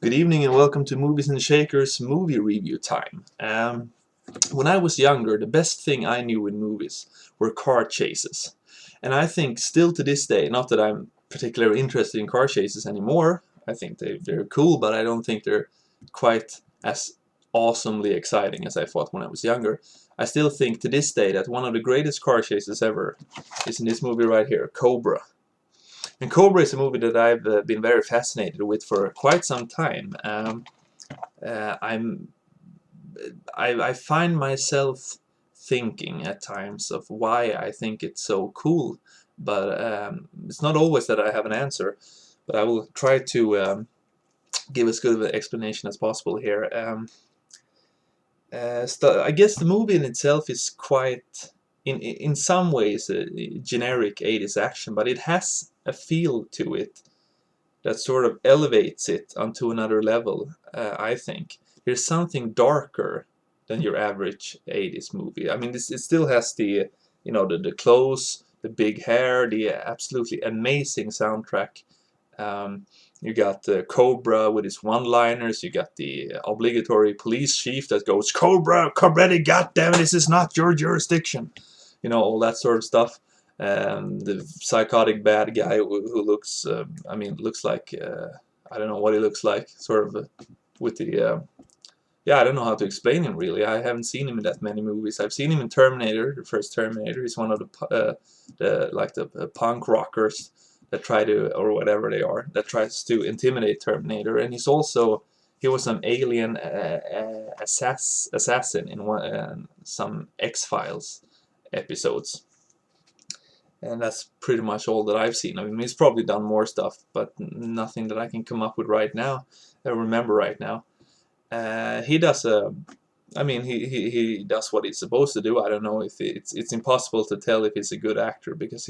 Good evening and welcome to Movies and Shakers movie review time. When I was younger, the best thing I knew in movies were car chases. And I think still to this day, not that I'm particularly interested in car chases anymore, I think they're cool, but I don't think they're quite as awesomely exciting as I thought when I was younger. I still think to this day that one of the greatest car chases ever is in this movie right here, Cobra. And Cobra is a movie that I've been very fascinated with for quite some time. Uh, I'm, I find myself thinking at times of why I think it's so cool, but it's not always that I have an answer. But I will try to give as good of an explanation as possible here. I guess the movie in itself is quite, in some ways, a generic 80s action, but it has a feel to it that sort of elevates it onto another level, I think. There's something darker than your average 80s movie. I mean, it still has the clothes, the big hair, the absolutely amazing soundtrack. You got Cobra with his one-liners. You got the obligatory police chief that goes, "Cobra, Cobretti, goddammit, this is not your jurisdiction." You know, all that sort of stuff. The psychotic bad guy who looks, looks like, I don't know what he looks like, sort of with the, yeah, I don't know how to explain him really. I haven't seen him in that many movies. I've seen him in Terminator, the first Terminator. He's one of the punk rockers that try to, or whatever they are, that tries to intimidate Terminator. And he was an alien assassin in some X-Files episodes. And that's pretty much all that I've seen. I mean, he's probably done more stuff, but nothing that I can come up with right now, remember right now. He does he does what he's supposed to do. I don't know if it's impossible to tell if he's a good actor because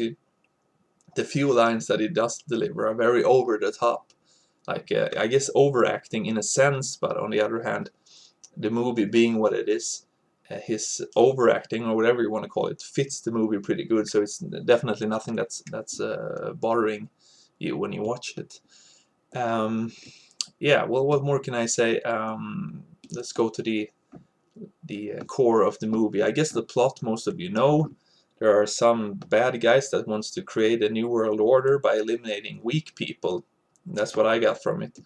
the few lines that he does deliver are very over the top. Like I guess overacting in a sense, but on the other hand, the movie being what it is, his overacting or whatever you want to call it fits the movie pretty good. So it's definitely nothing that's bothering you when you watch it. Yeah, well, what more can I say? Let's go to the core of the movie. I guess the plot most of you know. There are some bad guys that wants to create a new world order by eliminating weak people. That's what I got from it.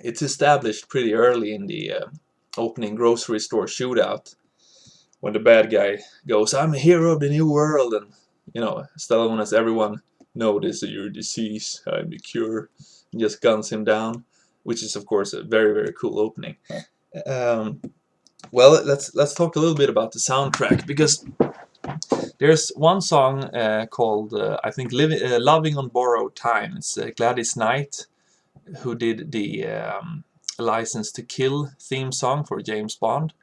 It's established pretty early in the opening grocery store shootout when the bad guy goes, "I'm a hero of the new world," and Stallone has everyone know this is your disease, I'm the cure, and just guns him down, which is of course a very, very cool opening. Well, let's talk a little bit about the soundtrack, because there's one song called I think "Loving on Borrowed Time." It's Gladys Knight who did the License to Kill theme song for James Bond,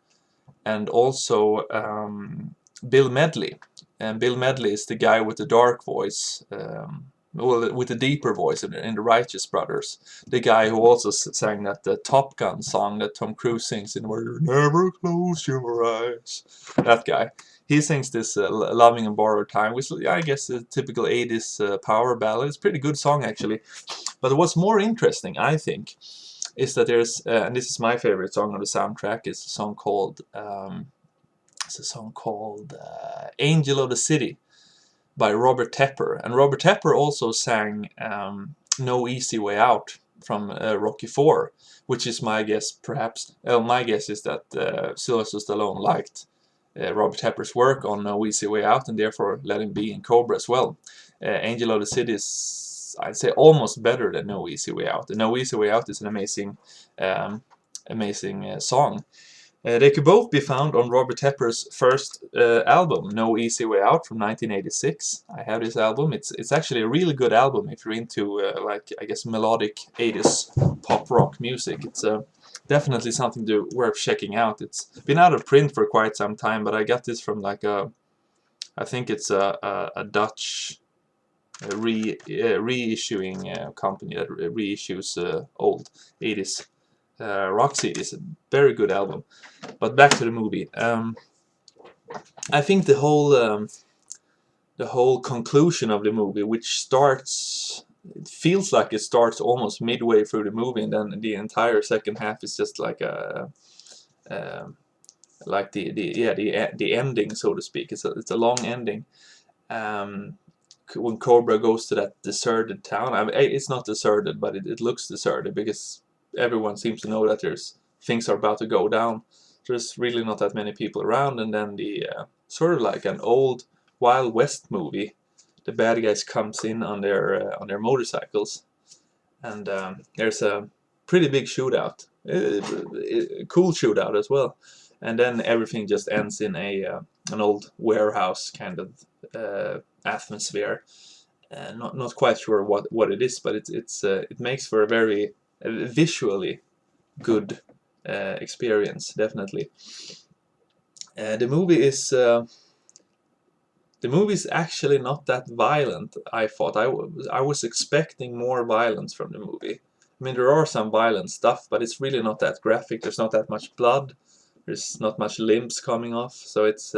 and also Bill Medley. And Bill Medley is the guy with the dark voice, well, with the deeper voice in the Righteous Brothers. The guy who also sang that Top Gun song that Tom Cruise sings in "Where You Never Close Your Eyes." That guy. He sings this "Loving on Borrowed Time," which I guess is a typical 80s power ballad. It's a pretty good song actually. But what's more interesting, I think, is that there's, and this is my favorite song on the soundtrack, is a song called "Angel of the City" by Robert Tepper. And Robert Tepper also sang "No Easy Way Out" from Rocky IV, which is my guess. Perhaps my guess is that Sylvester Stallone liked Robert Tepper's work on "No Easy Way Out" and therefore let him be in Cobra as well. "Angel of the City" is, I'd say, almost better than "No Easy Way Out." And "No Easy Way Out" is an amazing song. They could both be found on Robert Tepper's first album, "No Easy Way Out" from 1986. I have this album. It's actually a really good album if you're into like, I guess, melodic 80s pop rock music. It's definitely something worth checking out. It's been out of print for quite some time, but I got this from like I think it's a Dutch reissuing company that reissues old 80s rock CDs. A very good album. But back to the movie. I think the whole conclusion of the movie, which starts it feels like it starts almost midway through the movie, and then the entire second half is just um like the ending, so to speak. It's a long ending. Um, when Cobra goes to that deserted town, I mean, it's not deserted, but it looks deserted because everyone seems to know that there's things are about to go down. There's really not that many people around, and then the sort of like an old Wild West movie. The bad guys comes in on their motorcycles, and there's a pretty big shootout, a cool shootout as well, and then everything just ends in a an old warehouse kind of atmosphere. Not quite sure what it is, but it makes for a very visually good experience, definitely. Uh, the movie is uh, the movie's actually not that violent. I thought I was expecting more violence from the movie. I mean, there are some violent stuff, but it's really not that graphic. There's not that much blood. There's not much limbs coming off, so it's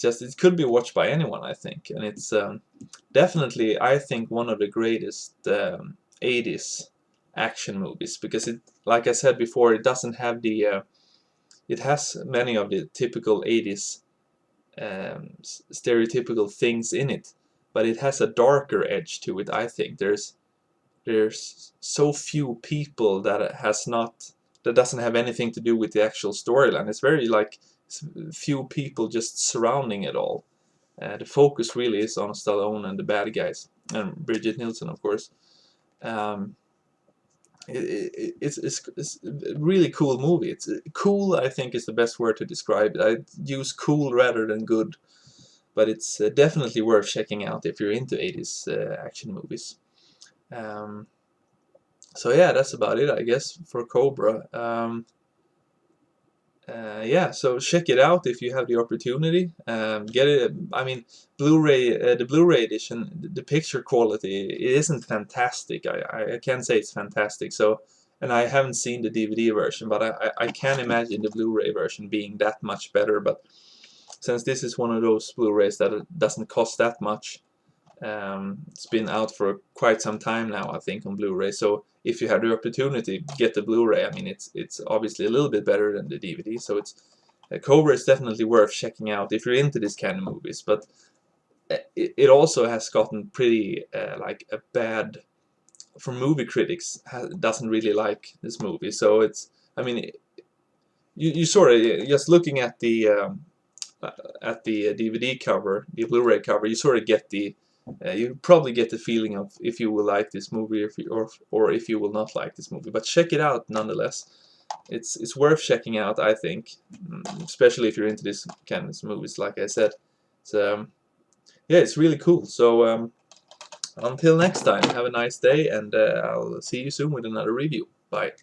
just it could be watched by anyone, I think, and it's definitely, I think, one of the greatest 80s action movies because it, like I said before, it doesn't have the it has many of the typical 80s stereotypical things in it, but it has a darker edge to it. I think there's so few people that has not that doesn't have anything to do with the actual storyline. It's very like few people just surrounding it all. The focus really is on Stallone and the bad guys and Bridget Nielsen, of course. Um, it's a really cool movie. It's cool, I think, is the best word to describe it. I use cool rather than good, but it's definitely worth checking out if you're into 80s action movies. Um, so yeah, that's about it, I guess, for Cobra. Yeah, so check it out if you have the opportunity. Get it. I mean, Blu-ray, the Blu-ray edition, the picture quality, it isn't fantastic. I can't say it's fantastic. So, and I haven't seen the DVD version, but I can imagine the Blu-ray version being that much better. But since this is one of those Blu-rays that doesn't cost that much, it's been out for quite some time now, I think, on Blu-ray. So if you have the opportunity, get the Blu-ray. I mean, it's obviously a little bit better than the DVD. So it's Cobra is definitely worth checking out if you're into this kind of movies. But it also has gotten pretty like a bad for movie critics. Doesn't really like this movie. So it's, I mean, you sort of just looking at the DVD cover, the Blu-ray cover, you sort of get the you probably get the feeling of if you will like this movie or if you will not like this movie. But check it out nonetheless. It's worth checking out, I think, especially if you're into this kind of movies. Like I said, so yeah, it's really cool. So until next time, have a nice day, and I'll see you soon with another review. Bye.